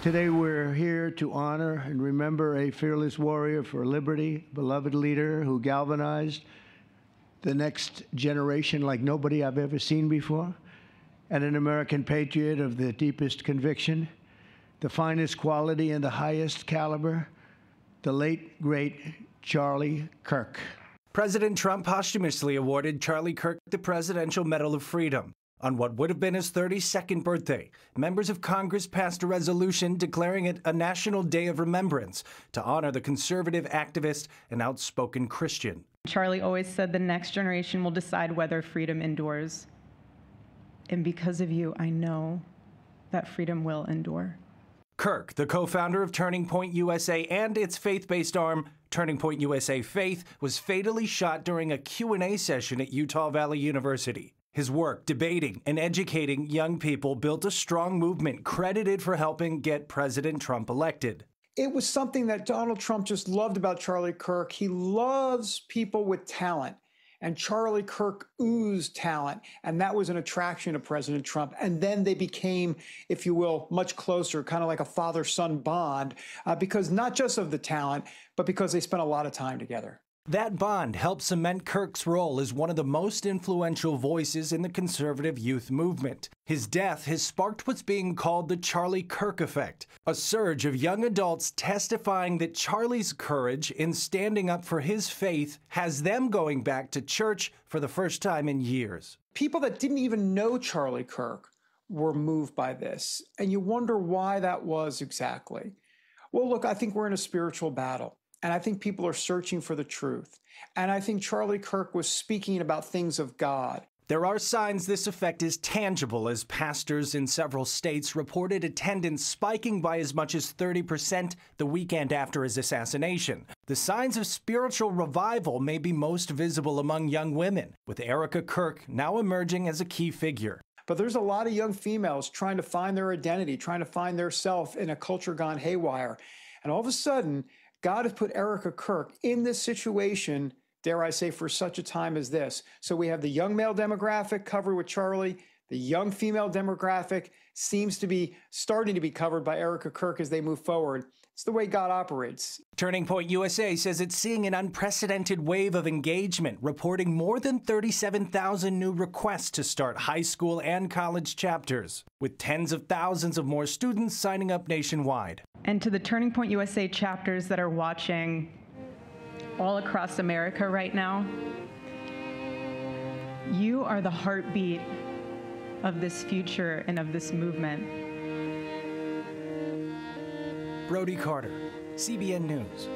Today we're here to honor and remember a fearless warrior for liberty, beloved leader who galvanized the next generation like nobody I've ever seen before, and an American patriot of the deepest conviction, the finest quality and the highest caliber, the late, great Charlie Kirk. President Trump posthumously awarded Charlie Kirk the Presidential Medal of Freedom. On what would have been his 32nd birthday, members of Congress passed a resolution declaring it a National Day of Remembrance to honor the conservative activist and outspoken Christian. Charlie always said the next generation will decide whether freedom endures. And because of you, I know that freedom will endure. Kirk, the co-founder of Turning Point USA and its faith-based arm, Turning Point USA Faith, was fatally shot during a Q&A session at Utah Valley University. His work debating and educating young people built a strong movement credited for helping get President Trump elected. It was something that Donald Trump just loved about Charlie Kirk. He loves people with talent, and Charlie Kirk oozed talent, and that was an attraction to President Trump. And then they became, if you will, much closer, kind of like a father-son bond, because not just of the talent, but because they spent a lot of time together. That bond helped cement Kirk's role as one of the most influential voices in the conservative youth movement. His death has sparked what's being called the Charlie Kirk effect, a surge of young adults testifying that Charlie's courage in standing up for his faith has them going back to church for the first time in years. People that didn't even know Charlie Kirk were moved by this, and you wonder why that was exactly. Well, look, I think we're in a spiritual battle. And I think people are searching for the truth. And I think Charlie Kirk was speaking about things of God. There are signs this effect is tangible as pastors in several states reported attendance spiking by as much as 30% the weekend after his assassination. The signs of spiritual revival may be most visible among young women, with Erika Kirk now emerging as a key figure. But there's a lot of young females trying to find their identity, trying to find their self in a culture gone haywire. And all of a sudden, God has put Erika Kirk in this situation, dare I say, for such a time as this. So we have the young male demographic covered with Charlie. The young female demographic seems to be starting to be covered by Erika Kirk as they move forward. It's the way God operates. Turning Point USA says it's seeing an unprecedented wave of engagement, reporting more than 37,000 new requests to start high school and college chapters, with tens of thousands of more students signing up nationwide. And to the Turning Point USA chapters that are watching all across America right now, you are the heartbeat of this future and of this movement. Brody Carter, CBN News.